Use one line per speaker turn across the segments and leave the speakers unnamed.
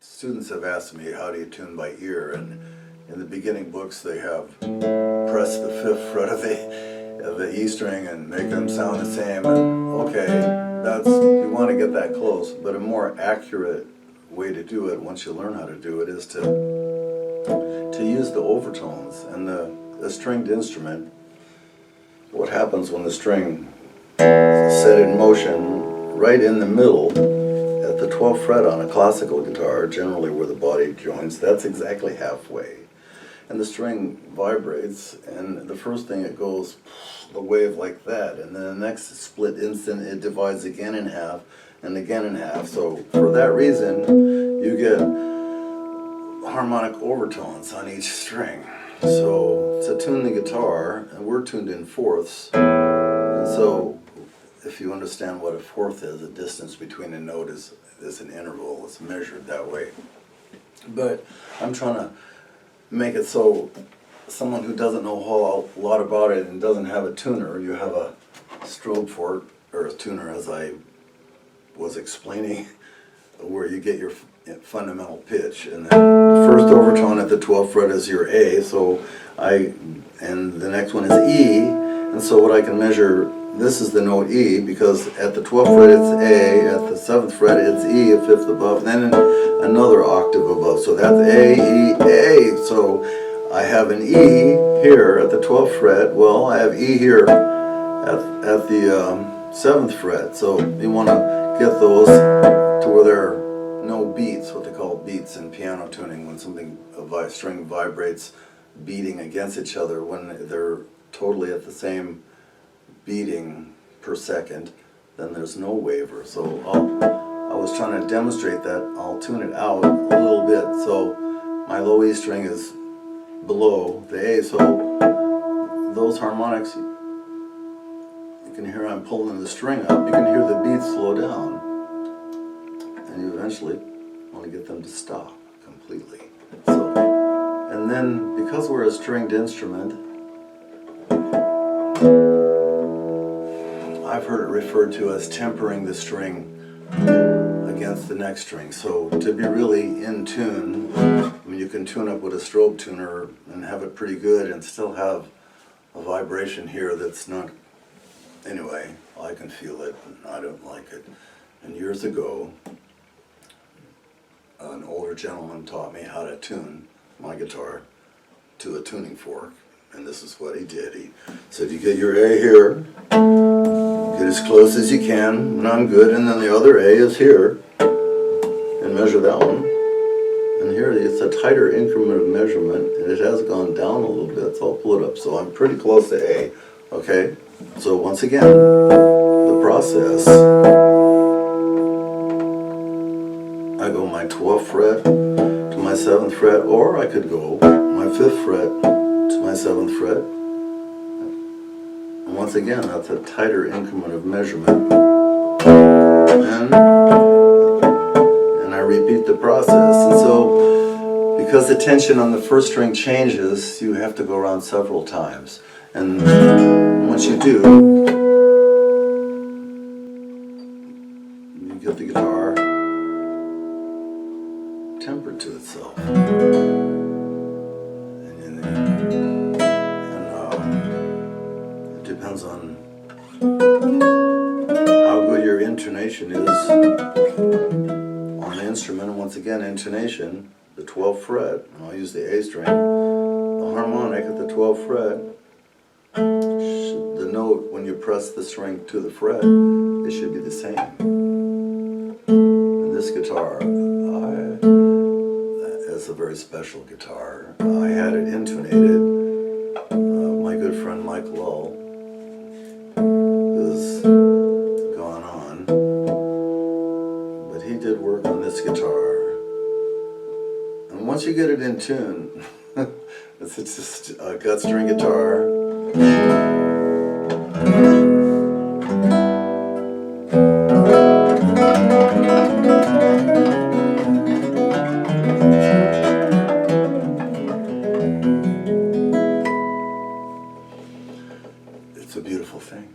Students have asked me, how do you tune by ear? And in the beginning books they have press the 5th fret of the E string and make them sound the same. And okay, you want to get that close, but a more accurate way to do it, once you learn how to do it, is to use the overtones. And the stringed instrument, what happens when the string is set in motion right in the middle at the 12th fret on a classical guitar, generally where the body joins, that's exactly halfway. And the string vibrates, and the first thing it goes a wave like that, and then the next split instant it divides again in half and again in half. So for that reason you get harmonic overtones on each string. So to tune the guitar, and we're tuned in fourths, and so if you understand what a fourth is, the distance between a note is an interval. It's measured that way. But I'm trying to make it so someone who doesn't know a whole lot about it and doesn't have a tuner, you have a strobe fork, or a tuner as I was explaining, where you get your fundamental pitch. And then the first overtone at the 12th fret is your A, and the next one is E, and so what I can measure, this is the note E, because at the 12th fret it's A, at the 7th fret it's E, a fifth above, then another octave above, so that's A, E, A. So I have an E here at the 12th fret, well I have E here at the 7th fret, so you want to get those to where there are no beats, what they call beats in piano tuning, when a string vibrates beating against each other, when they're totally at the same beating per second, then there's no waver. So I was trying to demonstrate that. I'll tune it out a little bit. So my low E string is below the A, so those harmonics, you can hear I'm pulling the string up, you can hear the beats slow down, and you eventually want to get them to stop completely. So, and then because we're a stringed instrument, I've heard it referred to as tempering the string against the next string. So to be really in tune, I mean, you can tune up with a strobe tuner and have it pretty good and still have a vibration here that's not, anyway, I can feel it and I don't like it. And years ago, an older gentleman taught me how to tune my guitar to a tuning fork. And this is what he did. He said, you get your A here, get as close as you can, and I'm good, and then the other A is here, and measure that one. And here it's a tighter increment of measurement, and it has gone down a little bit, so I'll pull it up. So I'm pretty close to A, okay? So once again, the process, I go my 12th fret to my 7th fret, or I could go my 5th fret to my 7th fret. And once again, that's a tighter increment of measurement. And I repeat the process. And so, because the tension on the first string changes, you have to go around several times. And once you do, you get the guitar tempered to itself. It depends on how good your intonation is on the instrument. And once again, intonation, the 12th fret, and I'll use the A string, the harmonic at the 12th fret, the note, when you press the string to the fret, it should be the same. And this guitar, it's a very special guitar. I had it intonated. My good friend Mike Lull, who's gone on, but he did work on this guitar. And once you get it in tune, it's just a gut string guitar. beautiful thing.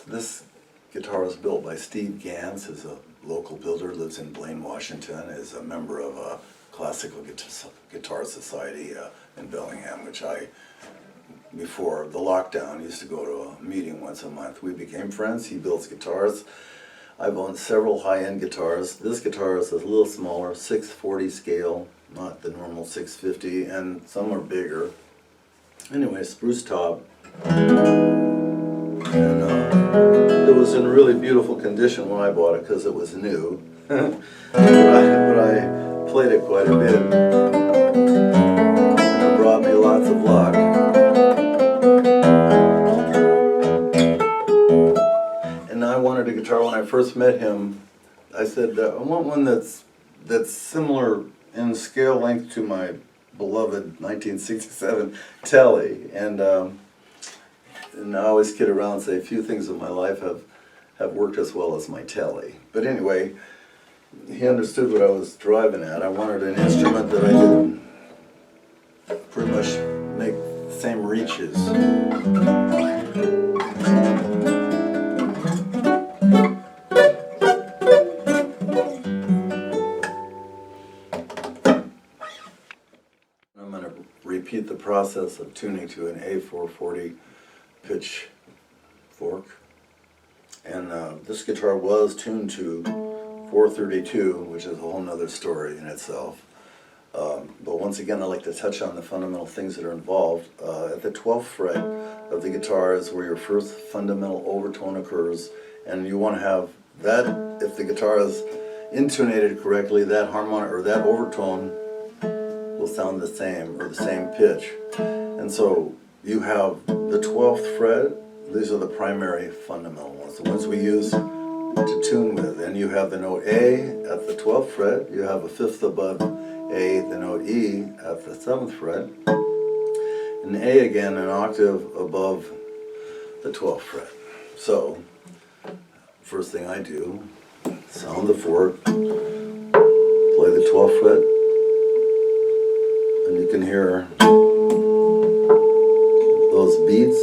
This guitar was built by Steve Ganz, who's a local builder, lives in Blaine, Washington, is a member of a classical guitar society in Bellingham, which I, before the lockdown, used to go to a meeting once a month. We became friends. He builds guitars. I've owned several high-end guitars. This guitar is a little smaller, 640 scale, not the normal 650, and some are bigger. Anyway, spruce top. And it was in really beautiful condition when I bought it because it was new. but I played it quite a bit. And it brought me lots of luck. And I wanted a guitar when I first met him. I said, I want one that's similar in scale length to my beloved 1967 Tele. And I always kid around and say few things in my life have worked as well as my Tele. But anyway, he understood what I was driving at. I wanted an instrument that I could pretty much make the same reaches. I'm going to repeat the process of tuning to an A440 pitch fork, and this guitar was tuned to 432, which is a whole nother story in itself. But once again, I like to touch on the fundamental things that are involved. At the 12th fret of the guitar is where your first fundamental overtone occurs, and you want to have that, if the guitar is intonated correctly, that harmonic or that overtone will sound the same, or the same pitch. And so you have the 12th fret. These are the primary fundamental ones, the ones we use to tune with. And you have the note A at the 12th fret, you have a fifth above A, the note E at the 7th fret, and A again an octave above the 12th fret. So, first thing I do, sound the fork, play the 12th fret, and you can hear those beats,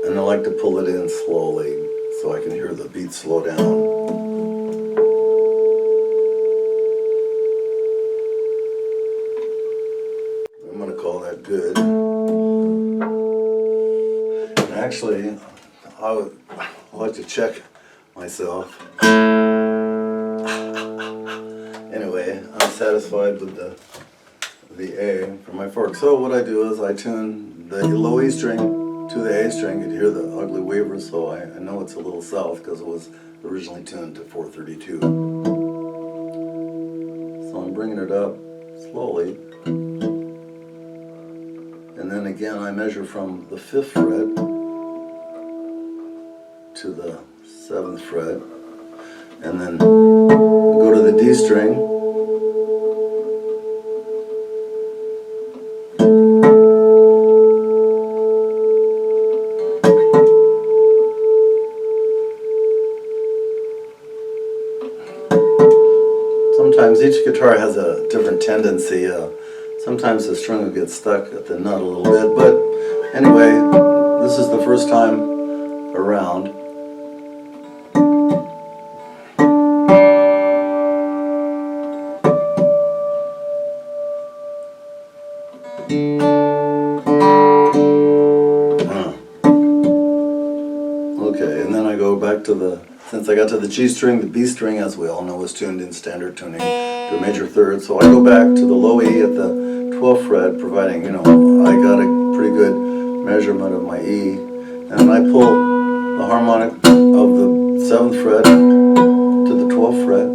and I like to pull it in slowly so I can hear the beats slow down. I'm going to call that good. And actually, I would like to check myself. Anyway, I'm satisfied with the A for my fork. So what I do is I tune the low E string to the A string. You can hear the ugly waver, so I know it's a little south because it was originally tuned to 432. So I'm bringing it up slowly. And then again I measure from the 5th fret to the 7th fret. And then go to the D string. Sometimes each guitar has a different tendency. Sometimes the string will get stuck at the nut a little bit, but anyway, this is the first time around. Okay, and then I go back to the, since I got to the G string, the B string, as we all know, is tuned in standard tuning to a major third. So I go back to the low E at the 12th fret, providing, I got a pretty good measurement of my E. And I pull the harmonic of the 7th fret to the 12th fret.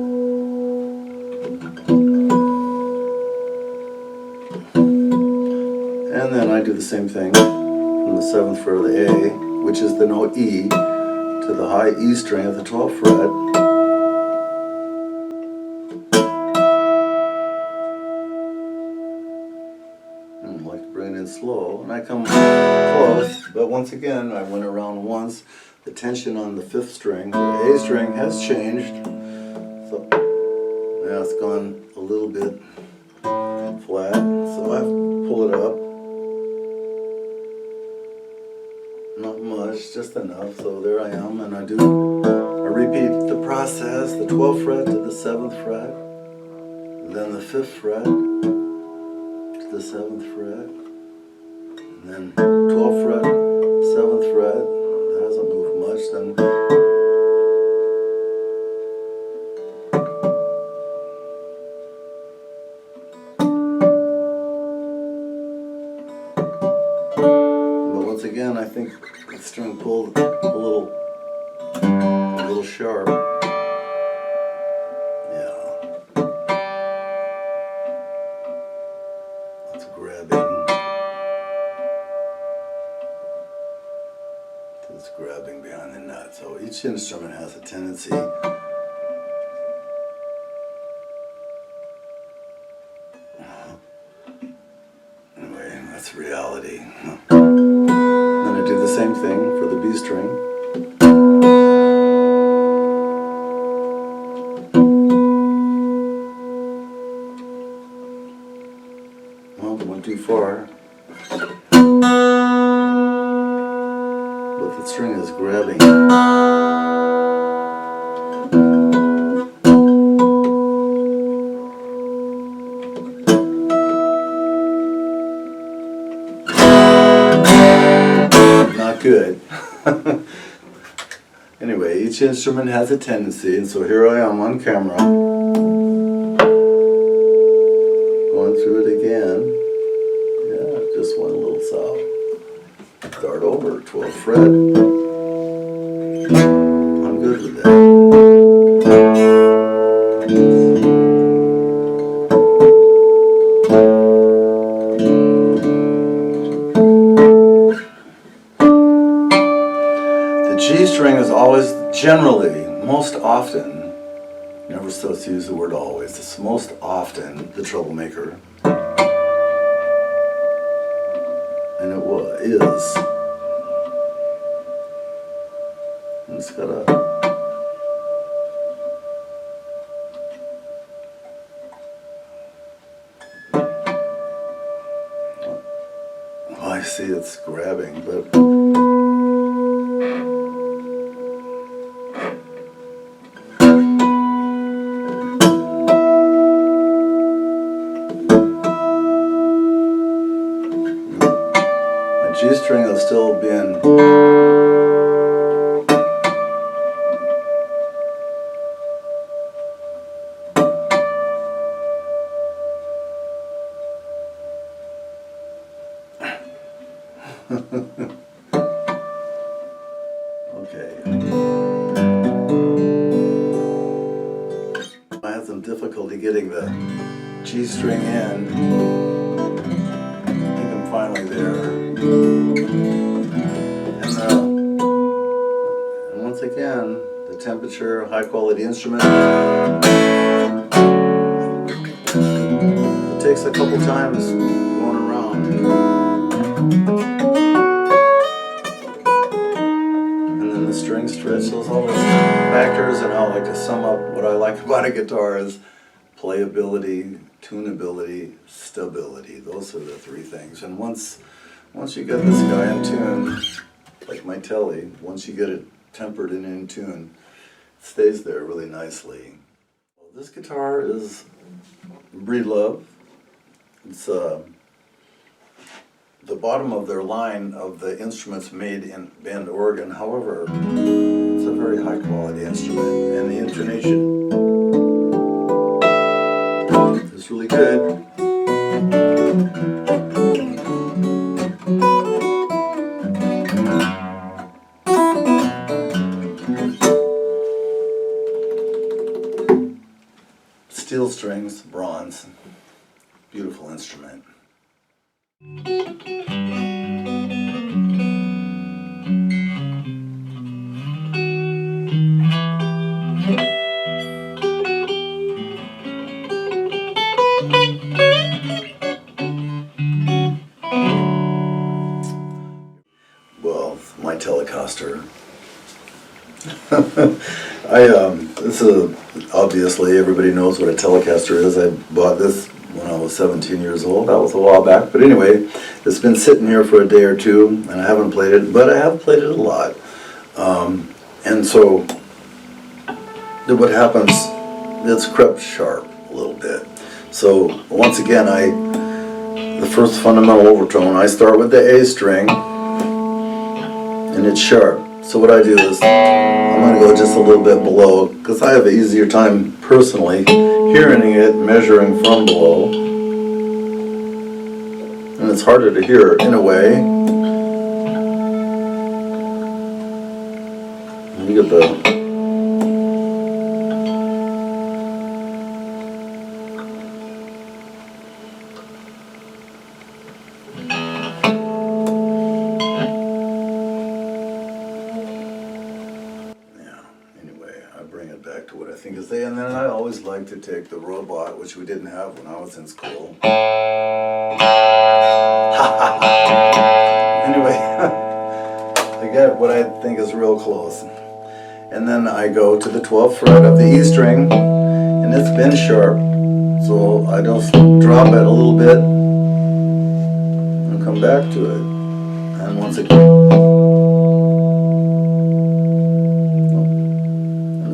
And then I do the same thing from the 7th fret of the A, which is the note E, to the high E string of the 12th fret. And I like to bring it in slow, and I come close, but once again, I went around once. The tension on the 5th string, the A string, has changed. So now it's gone a little bit flat, so I have to pull it up. Not much, just enough. So there I am, and I repeat the process, the 12th fret to the 7th fret, then the 5th fret to the 7th fret, and then 12th fret, 7th fret. That hasn't moved much. Then once again, I think the string pulled a little sharp. Yeah. That's grabbing. It's grabbing behind the nut. So each instrument has a tendency. Anyway, that's reality. Then I do the same thing for the B string. Well, it went too far. But the string is grabbing. Good. Anyway, each instrument has a tendency, and so here I am on camera, going through it again. Yeah, just one little sound. Start over, 12th fret. I'm good with that. G string is always, generally, most often, never supposed to use the word always, it's most often the troublemaker. And it is. And it's got a I see it's grabbing, but G string will still be in. Okay. I had some difficulty getting the G string in. I think I'm finally there. And once again, the temperature, high quality instrument. It takes a couple times going around. And then the string stretch, those all those factors, and I like to sum up what I like about a guitar is playability, tunability, stability. Those are the three things. And once you get this guy in tune, like my telly, once you get it tempered and in tune, it stays there really nicely. Well, this guitar is Breedlove. It's the bottom of their line of the instruments made in Bend, Oregon. However, it's a very high quality instrument, and the intonation is really good. Steel strings, bronze, beautiful instrument. Well, my telecaster. This is obviously everybody knows what a telecaster is. I bought this when I was 17 years old. That was a while back. But anyway, it's been sitting here for a day or two, and I haven't played it, but I have played it a lot. And so what happens, it's crept sharp a little bit. So once again, the first fundamental overtone, I start with the A string, and it's sharp. So what I do is, I'm going to go just a little bit below, because I have an easier time personally hearing it, measuring from below. And it's harder to hear in a way. And you get the... bring it back to what I think is there. And then I always like to take the robot, which we didn't have when I was in school. Anyway, I get what I think is real close. And then I go to the 12th fret of the E string, and it's been sharp. So I just drop it a little bit and come back to it. And once again,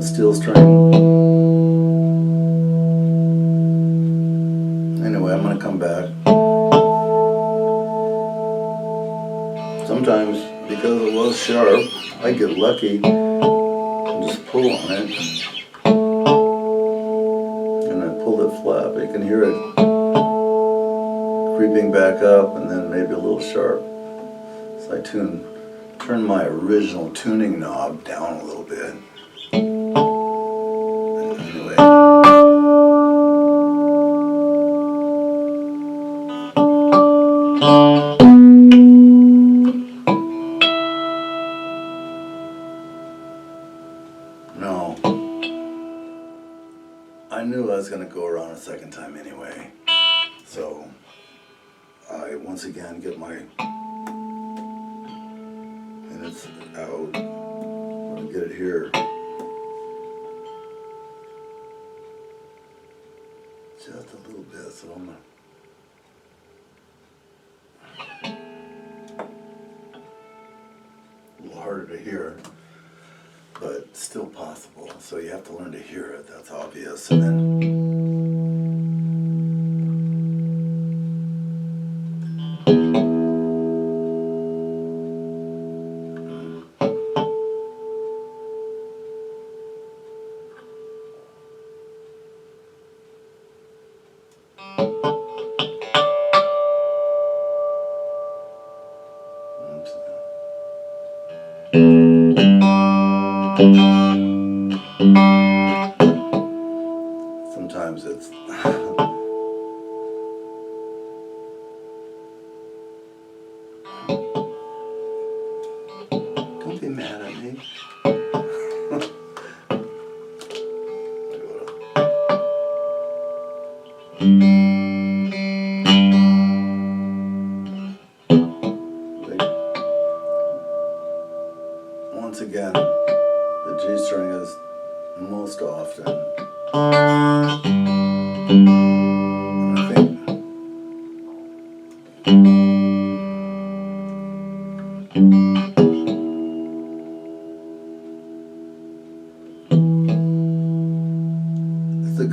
steel string. Anyway, I'm going to come back. Sometimes, because it was sharp, I get lucky and just pull on it. And I pull it flat, but you can hear it creeping back up and then maybe a little sharp. So I turn my original tuning knob down a little bit. No, I knew I was going to go around a second time anyway, so I once again get my, and it's out, I'm going to get it here, just a little bit, so I'm going to, a little harder to hear, but still possible. So you have to learn to hear it, that's obvious. And then sometimes it's don't be mad at me. Once again, the G string is most often. And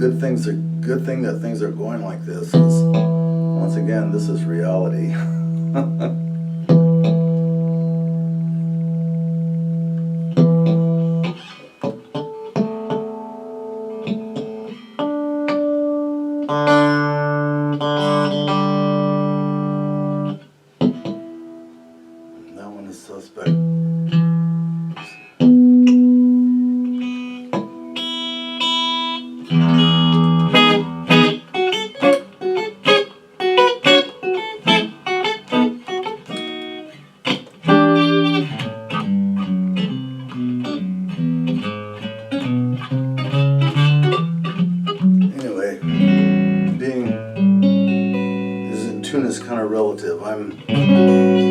I think it's a good thing that things are going like this. Is, once again, this is reality. That one is suspect. Anyway, tune is kind of relative.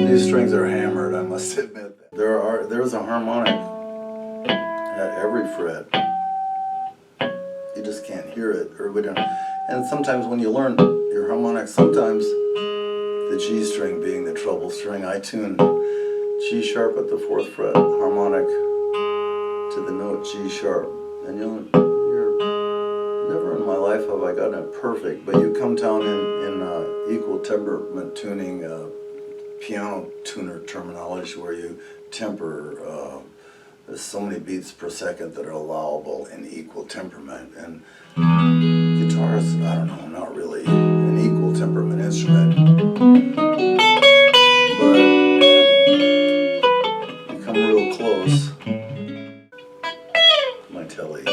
These strings are hammered, I must admit. There's a harmonic at every fret, you just can't hear it, or we don't. And sometimes when you learn your harmonics, sometimes the G string being the treble string, I tune G sharp at the 4th fret harmonic to the note G sharp, and you're never in my life have I gotten it perfect, but you come down in equal temperament tuning, piano tuner terminology, where you temper. There's so many beats per second that are allowable in equal temperament, and guitar is, I don't know, not really an equal temperament instrument, but you come real close. My telly.